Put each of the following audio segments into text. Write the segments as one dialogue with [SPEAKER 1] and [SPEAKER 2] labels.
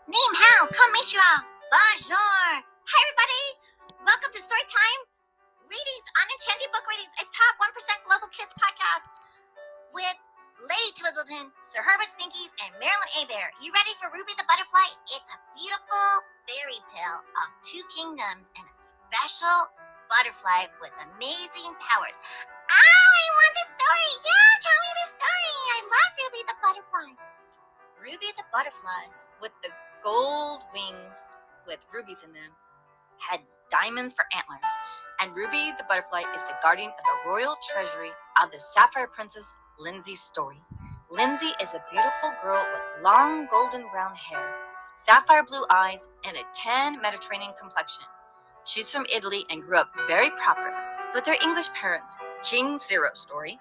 [SPEAKER 1] Ni hao, konnichiwa, bonjour. Hi everybody, welcome to Storytime Readings on Enchanted Book Readings, a top 1% global kids podcast with Lady Twizzleton, Sir Herbert Sneakies, and Marilyn A. Bear. You ready for Ruby the Butterfly? It's a beautiful fairy tale of two kingdoms and a special butterfly with amazing powers. I want the story! Yeah, tell me the story! I love Ruby the Butterfly. Ruby the Butterfly, with the gold wings with rubies in them, had diamonds for antlers, and Ruby the Butterfly is the guardian of the royal treasury of the Sapphire Princess Lindsay's story. Lindsay is a beautiful girl with long golden brown hair, sapphire blue eyes, and a tan Mediterranean complexion. She's from Italy and grew up very proper with her English parents, King Zero Story,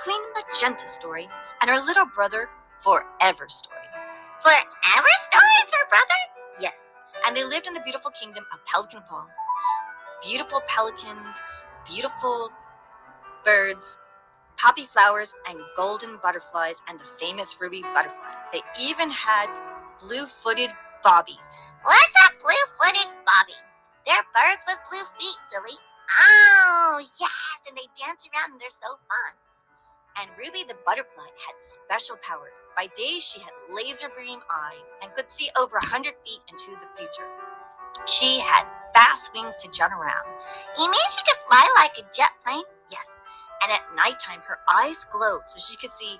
[SPEAKER 1] Queen Magenta Story, and her little brother, Forever Story. Forever Story is her brother? Yes, and they lived in the beautiful kingdom of Pelican Falls. Beautiful pelicans, beautiful birds, poppy flowers, and golden butterflies, and the famous ruby butterfly. They even had blue-footed bobbies. What's a blue-footed bobby? They're birds with blue feet, silly. Oh, yes, and they dance around and they're so fun. And Ruby the Butterfly had special powers. By day, she had laser beam eyes and could see over 100 feet into the future. She had fast wings to jump around. You mean she could fly like a jet plane? Yes. And at nighttime, her eyes glowed so she could see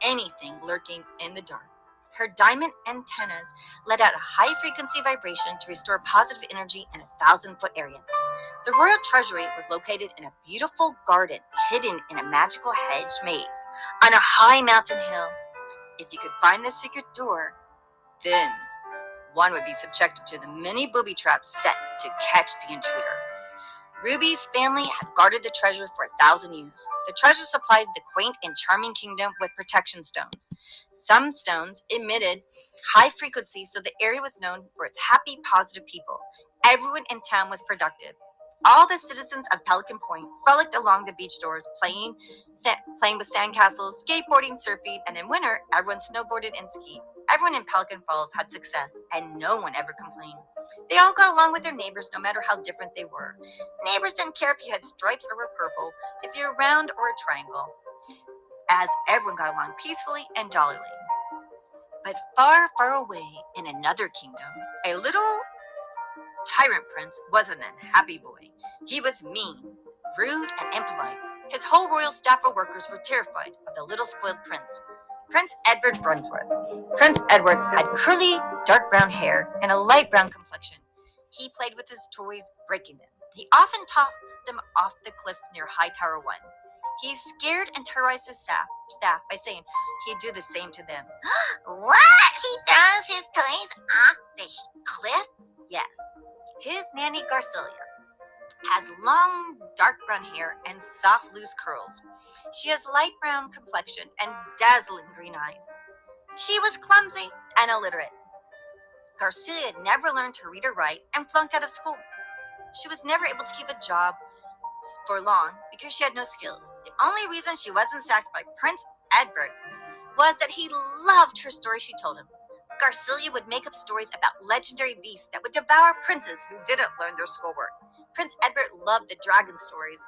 [SPEAKER 1] anything lurking in the dark. Her diamond antennas let out a high-frequency vibration to restore positive energy in a 1,000-foot area. The royal treasury was located in a beautiful garden hidden in a magical hedge maze on a high mountain hill. If you could find the secret door, then one would be subjected to the many booby traps set to catch the intruder. Ruby's family had guarded the treasure for 1,000 years. The treasure supplied the quaint and charming kingdom with protection stones. Some stones emitted high frequency, so the area was known for its happy, positive people. Everyone in town was productive. All the citizens of Pelican Point frolicked along the beach shores, playing with sandcastles, skateboarding, surfing, and in winter, everyone snowboarded and skied. Everyone in Pelican Falls had success, and no one ever complained. They all got along with their neighbors, no matter how different they were. Neighbors didn't care if you had stripes or were purple, if you were round or a triangle, as everyone got along peacefully and jollily. But far, far away in another kingdom, a little tyrant prince wasn't an unhappy boy. He was mean, rude, and impolite. His whole royal staff of workers were terrified of the little spoiled prince, Prince Edward Brunswick. Prince Edward had curly, dark brown hair and a light brown complexion. He played with his toys, breaking them. He often tossed them off the cliff near High Tower 1. He scared and terrorized his staff by saying he'd do the same to them. What? He throws his toys off the cliff? Yes. His nanny Garcilia has long, dark brown hair and soft, loose curls. She has light brown complexion and dazzling green eyes. She was clumsy and illiterate. Garcilia never learned to read or write and flunked out of school. She was never able to keep a job for long because she had no skills. The only reason she wasn't sacked by Prince Edward was that he loved her stories she told him. Garcilia would make up stories about legendary beasts that would devour princes who didn't learn their schoolwork. Prince Edward loved the dragon stories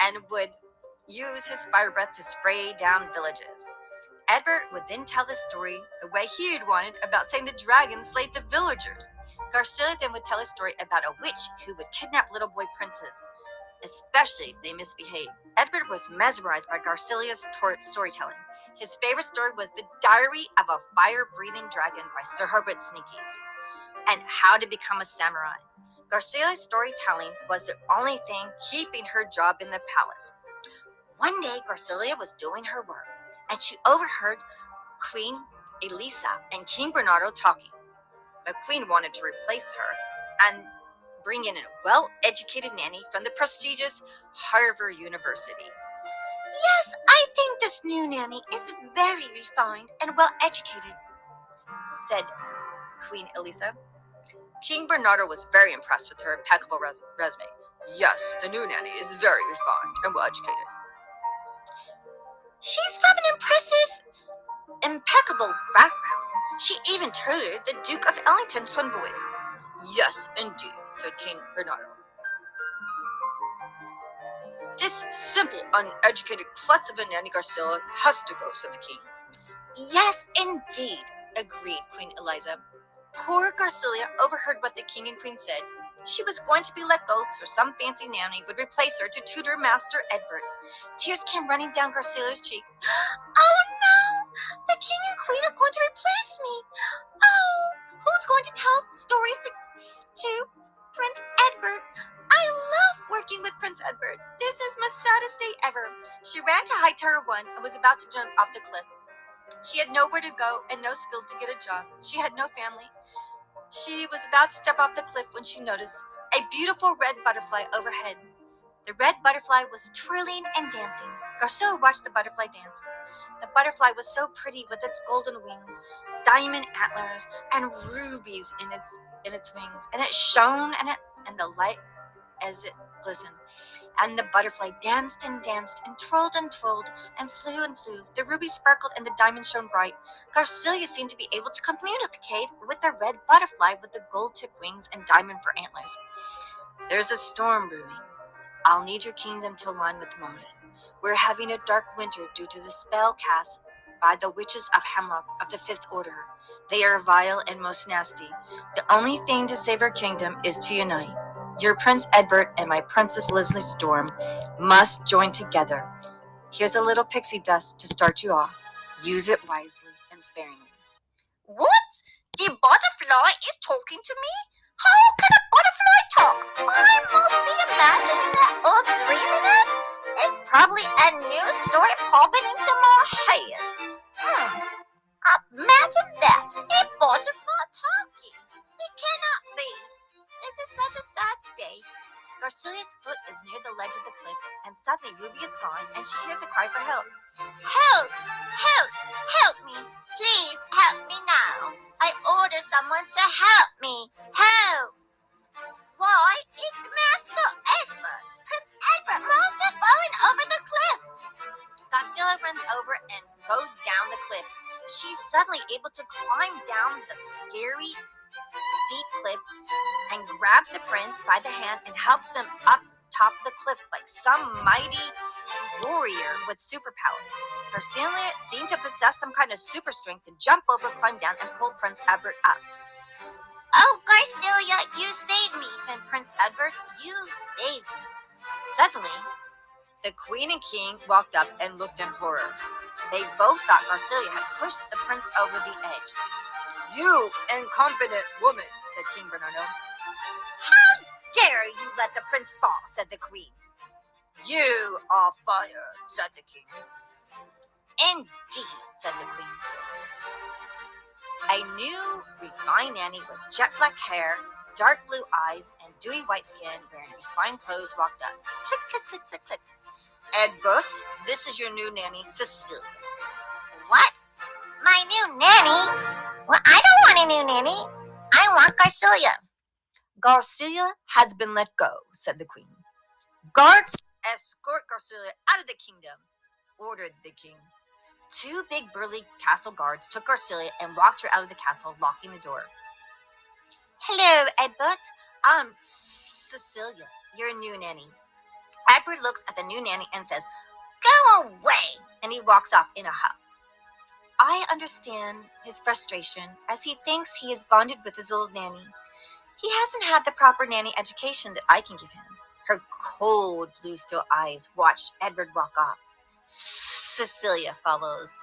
[SPEAKER 1] and would use his fire breath to spray down villages. Edward would then tell the story the way he had wanted about saying the dragon slayed the villagers. Garcilia then would tell a story about a witch who would kidnap little boy princes, especially if they misbehaved. Edward was mesmerized by Garcilia's storytelling. His favorite story was The Diary of a Fire-Breathing Dragon by Sir Herbert Sneakies, and How to Become a Samurai. Garcilia's storytelling was the only thing keeping her job in the palace. One day, Garcilia was doing her work, and she overheard Queen Elisa and King Bernardo talking. The queen wanted to replace her and bring in a well-educated nanny from the prestigious Harvard University. Yes, I think this new nanny is very refined and well-educated, said Queen Elisa. King Bernardo was very impressed with her impeccable resume. Yes, the new nanny is very refined and well-educated. She's from an impressive, impeccable background.
[SPEAKER 2] She even tutored the Duke of Ellington's twin boys. Yes, indeed, said King Bernardo. This simple, uneducated klutz of a nanny Garcilla has to go, said the king. Yes, indeed, agreed Queen Eliza. Poor Garcilia overheard what the king and queen said. She was going to be let go so some fancy nanny would replace her to tutor Master Edward. Tears came running down Garcilia's cheek. Oh no! The king and queen are going to replace me! Oh! Who's going to tell stories to Prince Edward? I love working with Prince Edward. This is my saddest day ever. She ran to High Tower 1 and was about to jump off the cliff. She had nowhere to go and no skills to get a job. She had no family. She was about to step off the cliff when she noticed a beautiful red butterfly overhead. The red butterfly was twirling and dancing. Garcilla watched the butterfly dance. The butterfly was so pretty with its golden wings, diamond antlers, and rubies in its wings, and it shone in the light as it glistened. And the butterfly danced and danced and twirled and flew and flew. The rubies sparkled and the diamonds shone bright. Garcilia seemed to be able to communicate with the red butterfly with the gold-tipped wings and diamond for antlers. There's a storm brewing. I'll need your kingdom to align with mine. We're having a dark winter due to the spell cast by the witches of Hemlock of the Fifth Order. They are vile and most nasty. The only thing to save our kingdom is to unite. Your Prince Edward and my Princess Leslie Storm must join together. Here's a little pixie dust to start you off. Use it wisely and sparingly. What? The butterfly is talking to me? How can a butterfly talk? I must be imagining it or dreaming it. It's probably a new story popping into my head. Imagine that. A butterfly talking. It cannot be. This is such a sad day. Garcilia's foot is near the ledge of the cliff, and suddenly Ruby is gone, and she hears a cry for help. Help! Help! Help me! Please help me now! I order someone to help me! Help! Why, it's Master Edward! Prince Edward must have fallen over the cliff! Garcilia runs over and goes down the cliff. She's suddenly able to climb down the scary, steep cliff and grabs the prince by the hand and helps him up top of the cliff like some mighty warrior with superpowers. Garcilia seemed to possess some kind of super strength to jump over, climb down, and pull Prince Edward up. Oh, Garcilia, you saved me, said Prince Edward. You saved me. Suddenly, the queen and king walked up and looked in horror. They both thought Garcilia had pushed the prince over the edge. You incompetent woman, said King Bernardo. How dare you let the prince fall, said the queen. You are fired, said the king. Indeed, said the queen. A new, refined nanny with jet black hair, dark blue eyes, and dewy white skin wearing refined clothes walked up. Click, click, click, click, click. Edward, this is your new nanny, Cecilia. What? My new nanny? Well, I don't want a new nanny. I want Garcilia. Garcilia has been let go, said the queen. Guards, escort Garcilia out of the kingdom, ordered the king. Two big burly castle guards took Garcilia and walked her out of the castle, locking the door. Hello, Edward. I'm Cecilia, your new nanny. Edward looks at the new nanny and says, Go away! And he walks off in a huff. I understand his frustration as he thinks he is bonded with his old nanny. He hasn't had the proper nanny education that I can give him. Her cold blue still eyes watched Edward walk off. Cecilia follows.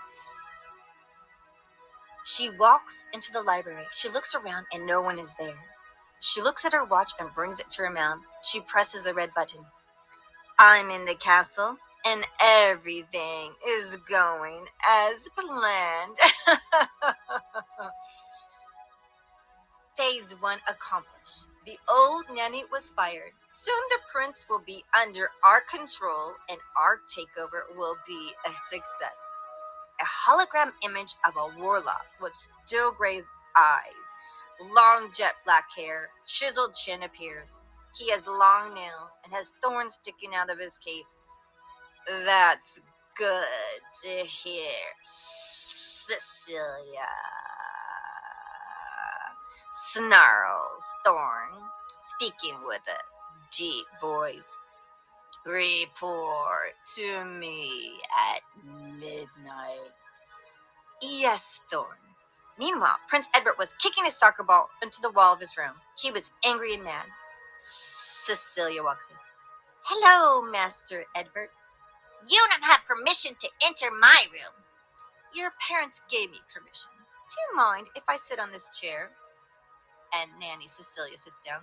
[SPEAKER 2] She walks into the library. She looks around and no one is there. She looks at her watch and brings it to her mouth. She presses a red button. I'm in the castle and everything is going as planned. Phase 1 accomplished. The old nanny was fired. Soon the prince will be under our control and our takeover will be a success. A hologram image of a warlock with steel gray eyes, long jet black hair, chiseled chin appears. He has long nails and has thorns sticking out of his cape. That's good to hear, Cecilia. snarls Thorn, speaking with a deep voice. Report to me at midnight. Yes, Thorn. Meanwhile, Prince Edward was kicking his soccer ball into the wall of his room. He was angry and mad. Cecilia walks in. Hello, Master Edward.
[SPEAKER 1] You don't have permission to enter my room.
[SPEAKER 2] Your parents gave me permission. Do you mind if I sit on this chair? And Nanny Cecilia sits down.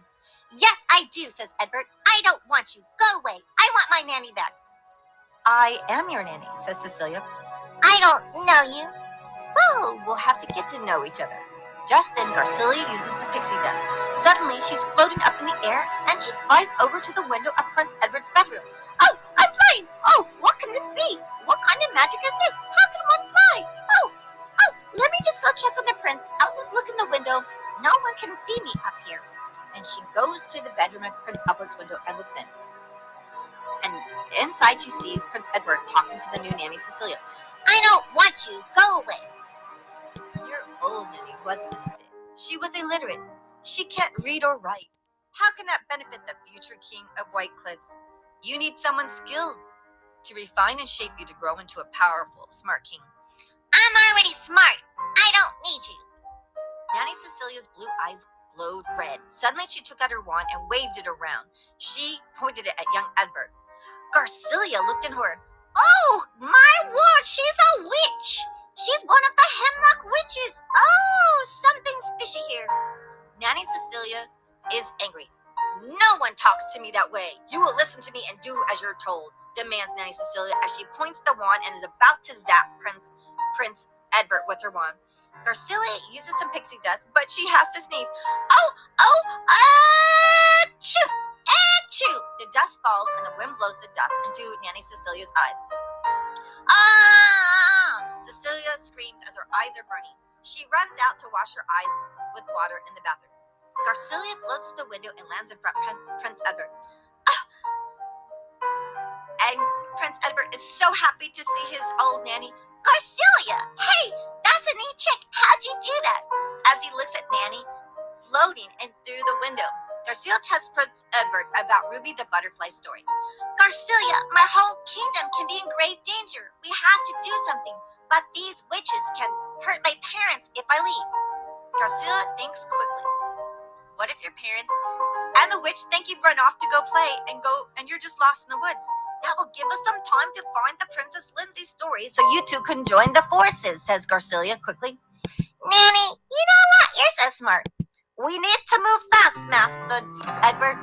[SPEAKER 1] Yes, I do, says Edward. I don't want you. Go away. I want my nanny back.
[SPEAKER 2] I am your nanny, says Cecilia.
[SPEAKER 1] I don't know you.
[SPEAKER 2] Well, we'll have to get to know each other. Just then, Garcilia uses the pixie dust. Suddenly, she's floating up in the air, and she flies over to the window of Prince Edward's bedroom. Oh, I'm flying! Oh, what can this be? What kind of magic is this? How can one fly? Oh,
[SPEAKER 1] let me just go check on the prince. I'll just look in the window. No one can see me up here.
[SPEAKER 2] And she goes to the bedroom of Prince Edward's window and looks in. And inside, she sees Prince Edward talking to the new nanny, Cecilia.
[SPEAKER 1] I don't want you. Go away.
[SPEAKER 2] Your old nanny wasn't a fit. She was illiterate. She can't read or write. How can that benefit the future king of White Cliffs? You need someone skilled to refine and shape you to grow into a powerful, smart king.
[SPEAKER 1] I'm already smart. I don't need you.
[SPEAKER 2] Nanny Cecilia's blue eyes glowed red. Suddenly she took out her wand and waved it around. She pointed it at young Edward. Garcilia looked in horror.
[SPEAKER 1] Oh, my word, she's a witch. She's one of the Hemlock witches. Oh, something's fishy here.
[SPEAKER 2] Nanny Cecilia is angry. No one talks to me that way. You will listen to me and do as you're told, demands Nanny Cecilia as she points the wand and is about to zap Prince Edward with her wand. Garcilia uses some pixie dust, but she has to sneeze. Achoo! Achoo! The dust falls and the wind blows the dust into Nanny Cecilia's eyes. Ah! Cecilia screams as her eyes are burning. She runs out to wash her eyes with water in the bathroom. Garcilia floats to the window and lands in front of Prince Edward. And Prince Edward is so happy to see his old nanny.
[SPEAKER 1] Garcilia! Hey, that's a neat trick. How'd you do that?
[SPEAKER 2] As he looks at Nanny floating in through the window. Garcilia tells Prince Edward about Ruby the butterfly story.
[SPEAKER 1] Garcilia, my whole kingdom can be in grave danger. We have to do something. But these witches can hurt my parents if I leave.
[SPEAKER 2] Garcilia thinks quickly. What if your parents and the witch think you've run off to go play and you're just lost in the woods? That will give us some time to find the Princess Lindsay's story so you two can join the forces, says Garcilia quickly.
[SPEAKER 1] Nanny, you know what? You're so smart.
[SPEAKER 2] We need to move fast, Master Edward.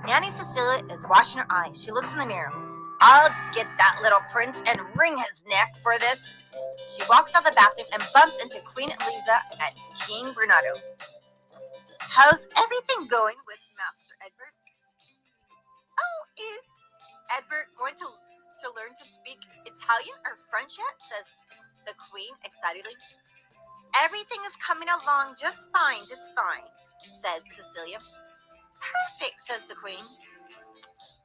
[SPEAKER 2] Nanny Cecilia is washing her eyes. She looks in the mirror. I'll get that little prince and wring his neck for this. She walks out of the bathroom and bumps into Queen Eliza and King Bernardo. How's everything going with Master Edward? Oh, is Edward going to learn to speak Italian or French yet? Says the Queen excitedly. Everything is coming along just fine, says Cecilia. Perfect, says the Queen.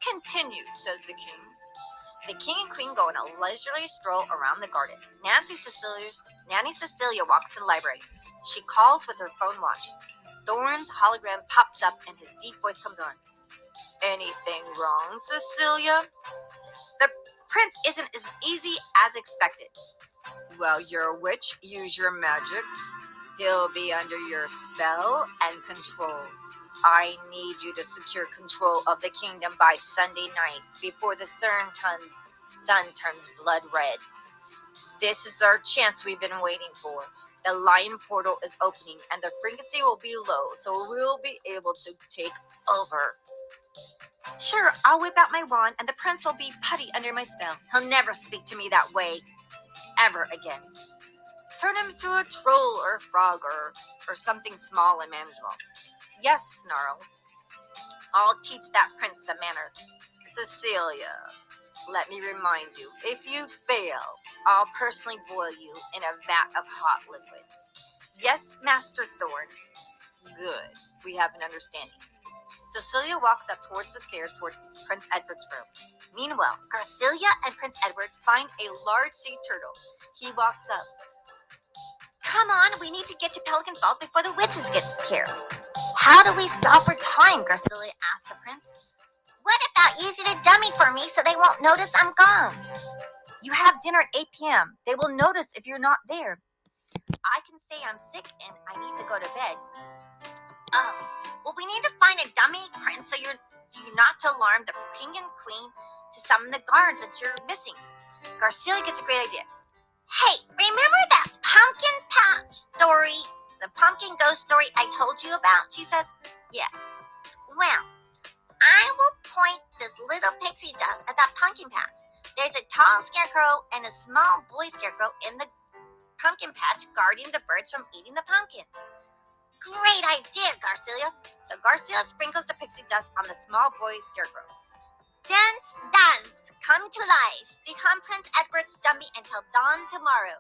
[SPEAKER 2] Continue, says the King. The King and Queen go on a leisurely stroll around the garden. Nanny Cecilia walks to the library. She calls with her phone watch. Thorn's hologram pops up and his deep voice comes on. Anything wrong, Cecilia? The prince isn't as easy as expected. Well, you're a witch. Use your magic. He'll be under your spell and control. I need you to secure control of the kingdom by Sunday night before the sun turns blood red. This is our chance we've been waiting for. The lion portal is opening and the frequency will be low, so we'll be able to take over. Sure, I'll whip out my wand and the prince will be putty under my spell. He'll never speak to me that way ever again. Turn him into a troll or a frog or something small and manageable. Yes, Snarls. I'll teach that prince some manners. Cecilia, let me remind you, if you fail, I'll personally boil you in a vat of hot liquid. Yes, Master Thorn. Good. We have an understanding. Cecilia walks up towards the stairs toward Prince Edward's room. Meanwhile, Garcilia and Prince Edward find a large sea turtle. He walks up.
[SPEAKER 1] Come on, we need to get to Pelican Falls before the witches get here. How do we stop for time? Garcilia asked the prince. What about using a dummy for me so they won't notice I'm gone? You have dinner at 8 p.m. They will notice if you're not there. I can say I'm sick and I need to go to bed. Oh, well, we need to find a dummy prince so you're not to alarm the king and queen to summon the guards that you're missing. Garcilia gets a great idea. Hey, remember that pumpkin patch story, the pumpkin ghost story I told you about? She says, yeah. Well, I will point this little pixie dust at that pumpkin patch. There's a tall scarecrow and a small boy scarecrow in the pumpkin patch guarding the birds from eating the pumpkin. Great idea, Garcilia. So Garcilia sprinkles the pixie dust on the small boy scarecrow. Dance, dance, come to life. Become Prince Edward's dummy until dawn tomorrow.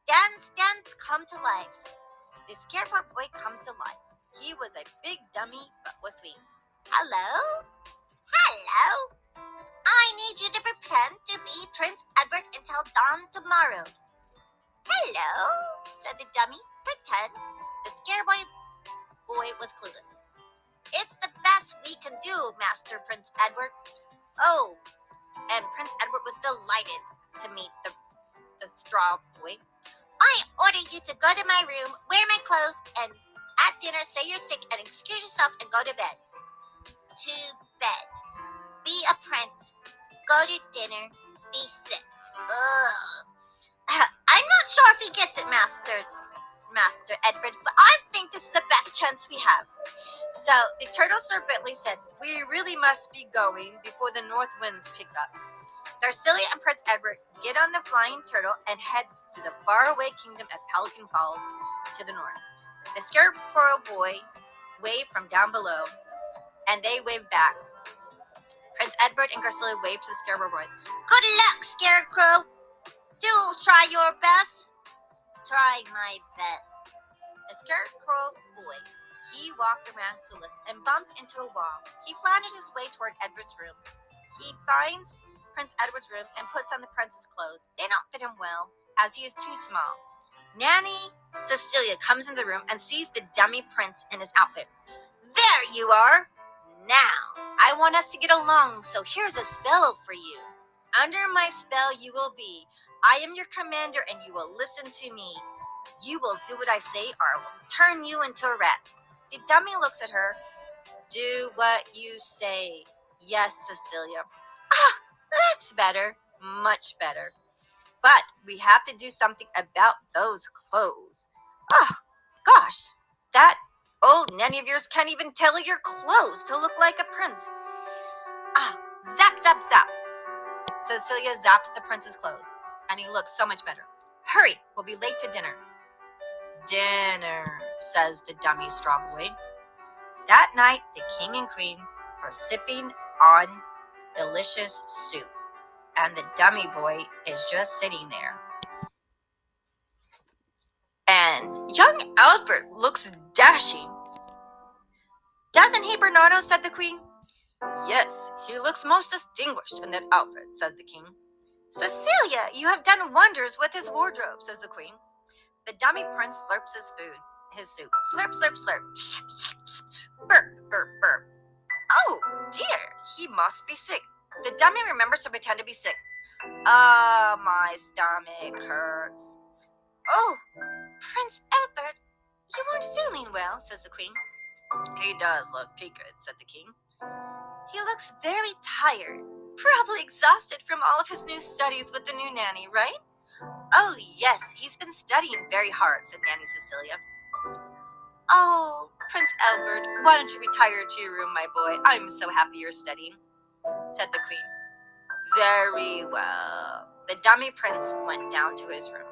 [SPEAKER 1] Dance, dance, come to life. The scarecrow boy comes to life. He was a big dummy, but was sweet. Hello? Hello? I need you to pretend to be Prince Edward until dawn tomorrow. Hello, said the dummy. Pretend. The scarecrow boy was clueless. It's the best we can do, Master Prince Edward. Oh, and Prince Edward was delighted to meet the straw boy. I order you to go to my room, wear my clothes, and at dinner say you're sick and excuse yourself and go to bed. To bed. Be a prince. Go to dinner. Be sick. Ugh. I'm not sure if he gets it, Master Edward, but I think this is the best chance we have. So the turtle Sir Bentley said, we really must be going before the north winds pick up. Garcilia and Prince Edward get on the flying turtle and head to the faraway kingdom at Pelican Falls to the north. The scarecrow boy waved from down below, and they waved back. Prince Edward and Garcilia waved to the scarecrow boy. Good luck, Scarecrow. Do try your best. Try my best. The scarecrow boy, he walked around clueless and bumped into a wall. He floundered his way toward Edward's room. He finds Prince Edward's room and puts on the prince's clothes. They don't fit him well, as he is too small. Nanny Cecilia comes into the room and sees the dummy prince in his outfit. There you are. Now, I want us to get along, so here's a spell for you. Under my spell you will be. I am your commander and you will listen to me. You will do what I say or I will turn you into a rat. The dummy looks at her. Do what you say. Yes, Cecilia. Ah, that's better. Much better. But we have to do something about those clothes. Oh, gosh. That old nanny of yours can't even tailor your clothes to look like a prince. Ah, zap, zap, zap. Cecilia zaps the prince's clothes, and he looks so much better. Hurry, we'll be late to dinner. Dinner, says the dummy straw boy. That night, the king and queen were sipping on delicious soup, and the dummy boy is just sitting there. And young Albert looks dashing. Doesn't he, Bernardo? Said the queen. Yes, he looks most distinguished in that outfit, said the king. Cecilia, you have done wonders with his wardrobe, says the queen. The dummy prince slurps his soup. Slurp, slurp, slurp. Burp, burp, burp. Oh, dear, he must be sick. The dummy remembers to pretend to be sick. My stomach hurts. Oh, Prince Albert, you aren't feeling well, says the queen. He does look peaked, said the king. He looks very tired, probably exhausted from all of his new studies with the new nanny, right? Oh, yes, he's been studying very hard, said Nanny Cecilia. Oh, Prince Albert, why don't you retire to your room, my boy? I'm so happy you're studying, said the queen. Very well. The dummy prince went down to his room.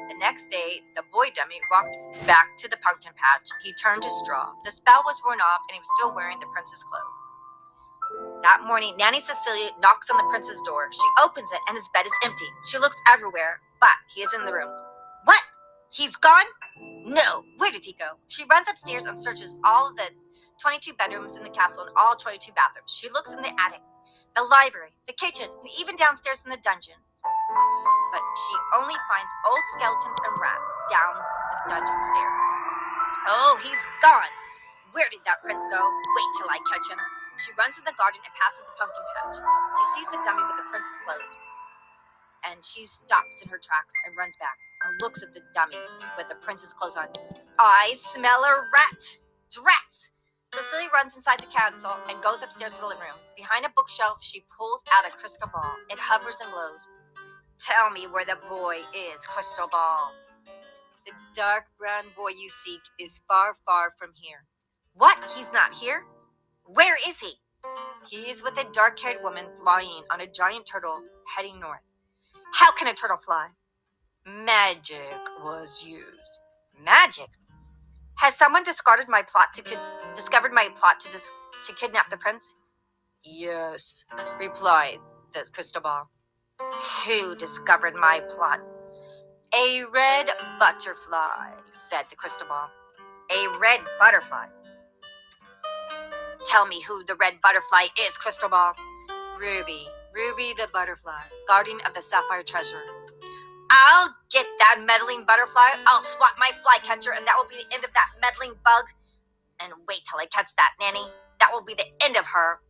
[SPEAKER 1] The next day, the boy dummy walked back to the pumpkin patch. He turned to straw. The spell was worn off, and he was still wearing the prince's clothes. That morning, Nanny Cecilia knocks on the prince's door. She opens it, and his bed is empty. She looks everywhere, but he is in the room. What? He's gone? No. Where did he go? She runs upstairs and searches all of the 22 bedrooms in the castle and all 22 bathrooms. She looks in the attic, the library, the kitchen, and even downstairs in the dungeon.
[SPEAKER 2] but she only finds old skeletons and rats down the dungeon stairs. Oh, he's gone! Where did that prince go? Wait till I catch him. She runs in the garden and passes the pumpkin patch. She sees the dummy with the prince's clothes, and she stops in her tracks and runs back and looks at the dummy with the prince's clothes on. I smell a rat! Drats! Cecilia runs inside the castle and goes upstairs to the living room. Behind a bookshelf, she pulls out a crystal ball. It hovers and glows. Tell me where the boy is, Crystal Ball. The dark brown boy you seek is far, far from here. What? He's not here? Where is he? He is with a dark-haired woman flying on a giant turtle heading north. How can a turtle fly? Magic was used. Magic? Has someone discovered my plot to kidnap the prince? Yes, replied the crystal ball. Who discovered my plot? A red butterfly, said the crystal ball. A red butterfly? Tell me who the red butterfly is, Crystal Ball. Ruby the butterfly, guardian of the sapphire treasure. I'll get that meddling butterfly. I'll swat my flycatcher, and that will be the end of that meddling bug. And wait till I catch that nanny. That will be the end of her.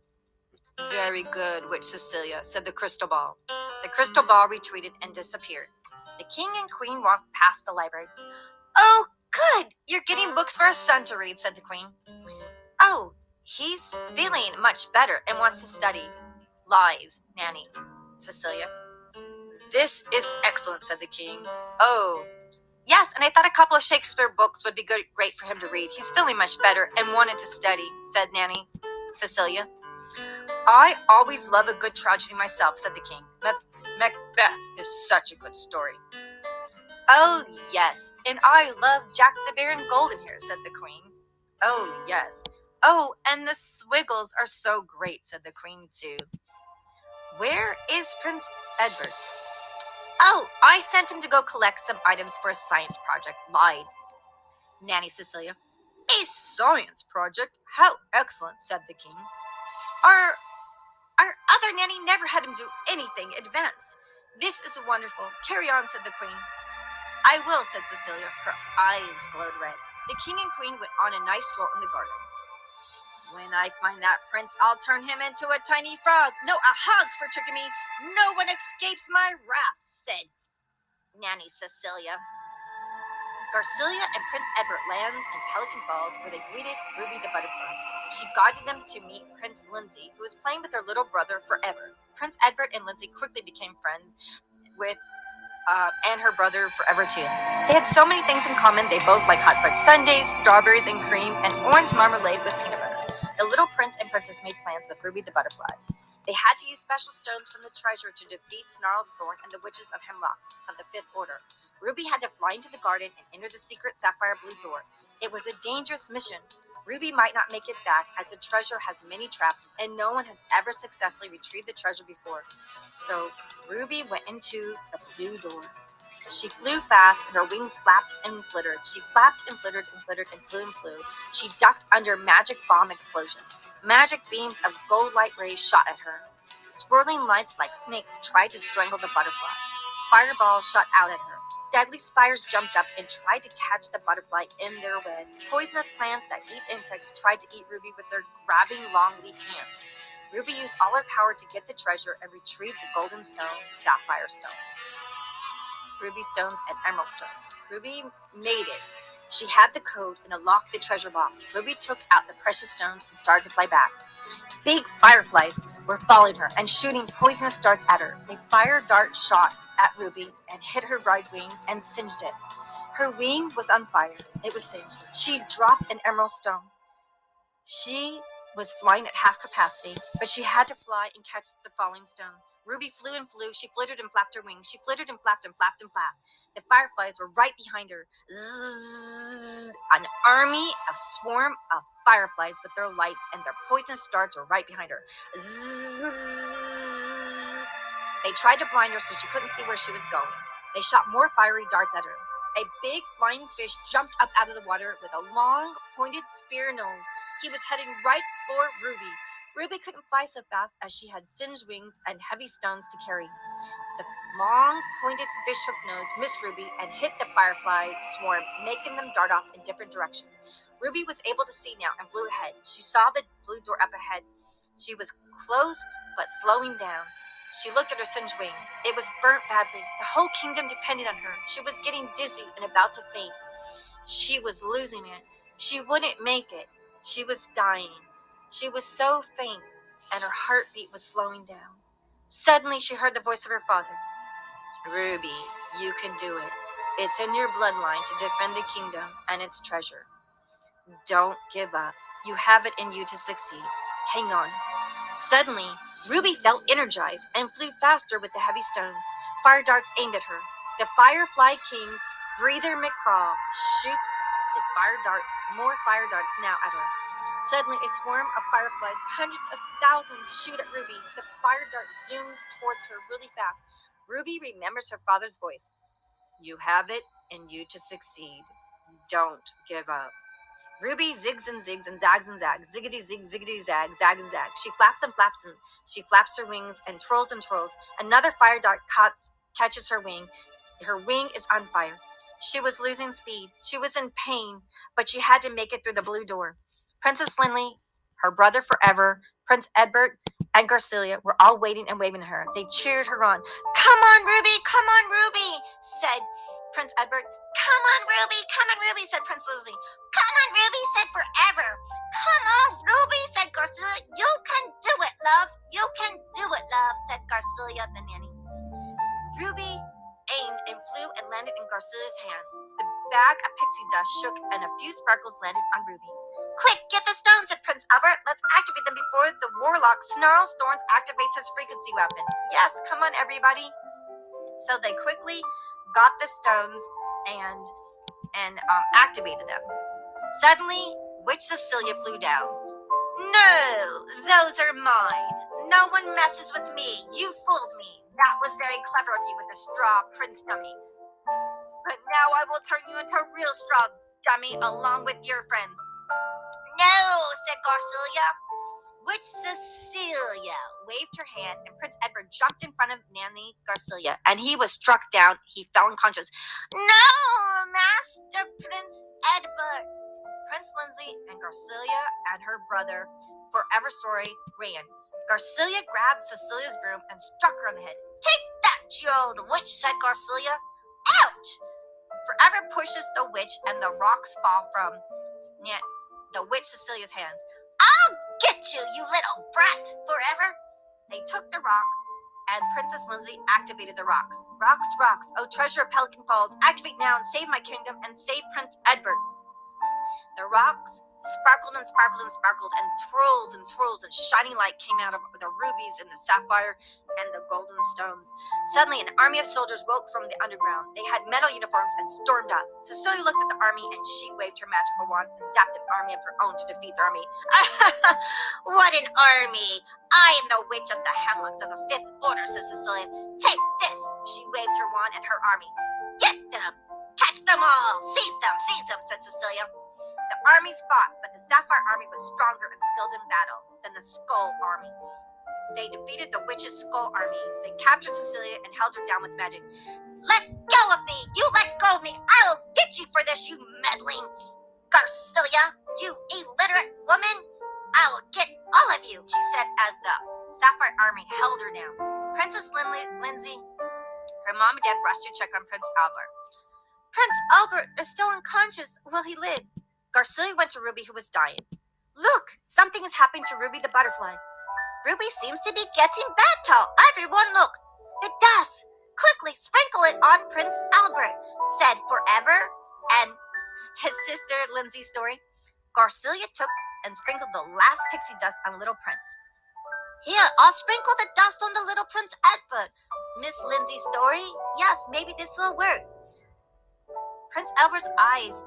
[SPEAKER 2] Very good, Witch Cecilia, said the crystal ball. The crystal ball retreated and disappeared. The king and queen walked past the library. Oh, good! You're getting books for our son to read, said the queen. Oh, he's feeling much better and wants to study. Lies, Nanny, Cecilia. This is excellent, said the king. Oh, yes, and I thought a couple of Shakespeare books would be great for him to read. He's feeling much better and wanted to study, said Nanny, Cecilia. I always love a good tragedy myself, said the king. Macbeth is such a good story. Oh, yes, and I love Jack the Bear and Golden Hair, said the queen. Oh, yes. Oh, and the Swiggles are so great, said the queen, too. Where is Prince Edward? Oh, I sent him to go collect some items for a science project, lied Nanny Cecilia. A science project? How excellent, said the king. Our other nanny never had him do anything advanced. This is wonderful. Carry on, said the queen. I will, said Cecilia. Her eyes glowed red. The king and queen went on a nice stroll in the gardens. When I find that prince, I'll turn him into a tiny frog. No, a hug for tricking me. No one escapes my wrath, said Nanny Cecilia. Garcilia and Prince Edward landed in Pelican Falls, where they greeted Ruby the butterfly. She guided them to meet Prince Lindsay, who was playing with her little brother forever. Prince Edward and Lindsay quickly became friends and her brother forever too. They had so many things in common. They both liked hot fudge sundaes, strawberries and cream, and orange marmalade with peanut butter. The little prince and princess made plans with Ruby the butterfly. They had to use special stones from the treasure to defeat Snarl's Thorn and the witches of Hemlock of the Fifth Order. Ruby had to fly into the garden and enter the secret sapphire blue door. It was a dangerous mission. Ruby might not make it back, as the treasure has many traps, and no one has ever successfully retrieved the treasure before. So Ruby went into the blue door. She flew fast, and her wings flapped and flittered. She flapped and flittered and flittered and flew and flew. She ducked under magic bomb explosions. Magic beams of gold light rays shot at her. Swirling lights like snakes tried to strangle the butterfly. Fireballs shot out at her. Deadly spires jumped up and tried to catch the butterfly in their web. Poisonous plants that eat insects tried to eat Ruby with their grabbing long leaf hands. Ruby used all her power to get the treasure and retrieve the golden stone, sapphire stone, ruby stones, and emerald stones. Ruby made it. She had the code and unlocked the treasure box. Ruby took out the precious stones and started to fly back. Big fireflies were following her and shooting poisonous darts at her. A fire dart shot at Ruby and hit her right wing and singed it. Her wing was on fire. It was singed. She dropped an emerald stone. She was flying at half capacity, but she had to fly and catch the falling stone. Ruby flew and flew. She flittered and flapped her wings. She flittered and flapped and flapped and flapped. The fireflies were right behind her. Zzz, an army of swarm of fireflies with their lights and their poisonous darts were right behind her. Zzz. They tried to blind her so she couldn't see where she was going. They shot more fiery darts at her. A big flying fish jumped up out of the water with a long, pointed spear nose. He was heading right for Ruby. Ruby couldn't fly so fast as she had singed wings and heavy stones to carry. The long, pointed fishhook nose missed Ruby and hit the firefly swarm, making them dart off in different directions. Ruby was able to see now and flew ahead. She saw the blue door up ahead. She was close, but slowing down. She looked at her singed wing. It was burnt badly. The whole kingdom depended on her. She was getting dizzy and about to faint. She was losing it. She wouldn't make it. She was dying. She was so faint, and her heartbeat was slowing down. Suddenly, she heard the voice of her father. Ruby, you can do it. It's in your bloodline to defend the kingdom and its treasure. Don't give up. You have it in you to succeed. Hang on. Suddenly, Ruby felt energized and flew faster with the heavy stones. Fire darts aimed at her. The Firefly King, Breather McCraw, shoots the more fire darts now at her. Suddenly, a swarm of fireflies, hundreds of thousands, shoot at Ruby. The fire dart zooms towards her really fast. Ruby remembers her father's voice. You have it in you to succeed. Don't give up. Ruby zigs and zags and zags, ziggity zig, ziggity zag, zag and zag. She flaps and flaps and she flaps her wings and twirls and twirls. Another fire dart catches her wing. Her wing is on fire. She was losing speed. She was in pain, but she had to make it through the blue door. Princess Linley, her brother forever, Prince Edward, and Garcilia were all waiting and waving at her. They cheered her on. Come on, Ruby, said Prince Edward. Come on, Ruby, said Prince Linley. Come on, Ruby, said Forever. Come on, Ruby, said Garcilia. You can do it, love. You can do it, love, said Garcilia the nanny. Ruby aimed and flew and landed in Garcilia's hand. The bag of pixie dust shook and a few sparkles landed on Ruby. Quick, get the stones, said Prince Albert. Let's activate them before the warlock Snarls Thorns activates his frequency weapon. Yes, come on, everybody. So they quickly got the stones and activated them. Suddenly, Witch Cecilia flew down. No, those are mine. No one messes with me. You fooled me. That was very clever of you with the straw prince dummy. But now I will turn you into a real straw dummy along with your friends. No, said Garcilia. Witch Cecilia waved her hand, and Prince Edward jumped in front of Nanny Garcilia, and he was struck down. He fell unconscious. No, Master Prince Edward. Prince Linley and Garcilia and her brother, Forever Story, ran. Garcilia grabbed Cecilia's broom and struck her on the head. Take that, you old witch, said Garcilia. Ouch! Forever pushes the witch, and the rocks fall from the witch Cecilia's hands. I'll get you, you little brat, Forever. They took the rocks, and Princess Linley activated the rocks. Rocks, rocks, oh treasure of Pelican Falls, activate now and save my kingdom and save Prince Edward. The rocks sparkled and sparkled and sparkled, and swirls and shining light came out of the rubies and the sapphire and the golden stones. Suddenly, an army of soldiers woke from the underground. They had metal uniforms and stormed up. Cecilia looked at the army, and she waved her magical wand and zapped an army of her own to defeat the army. What an army! I am the witch of the Hemlocks of the Fifth Order, said Cecilia. Take this! She waved her wand at her army. Get them! Catch them all! Seize them, said Cecilia. The armies fought, but the Sapphire army was stronger and skilled in battle than the Skull army. They defeated the witch's Skull army. They captured Cecilia and held her down with magic. Let go of me! You let go of me! I'll get you for this, you meddling Garcilia! You illiterate woman! I will get all of you, she said as the Sapphire army held her down. Princess Linley, her mom and dad rushed to check on Prince Albert. Prince Albert is still unconscious. Will he live? Garcilia went to Ruby, who was dying. Look, something is happening to Ruby the butterfly. Ruby seems to be getting better. Everyone look. The dust. Quickly sprinkle it on Prince Albert, said Forever and his sister Lindsay Story. Garcilia took and sprinkled the last pixie dust on Little Prince. Here, I'll sprinkle the dust on the Little Prince Edward. Miss Lindsay Story? Yes, maybe this will work. Prince Edward's eyes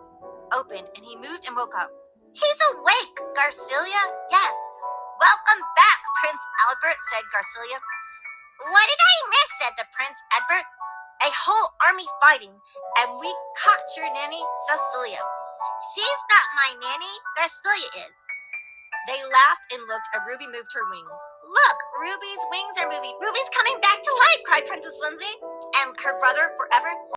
[SPEAKER 2] opened, and he moved and woke up. He's awake, Garcilia. Yes. Welcome back, Prince Albert, said Garcilia. What did I miss, said the Prince Edward. A whole army fighting, and we caught your nanny, Cecilia. She's not my nanny, Garcilia is. They laughed and looked, and Ruby moved her wings. Look, Ruby's wings are moving. Ruby's coming back to life, cried Princess Linley.
[SPEAKER 1] her brother forever?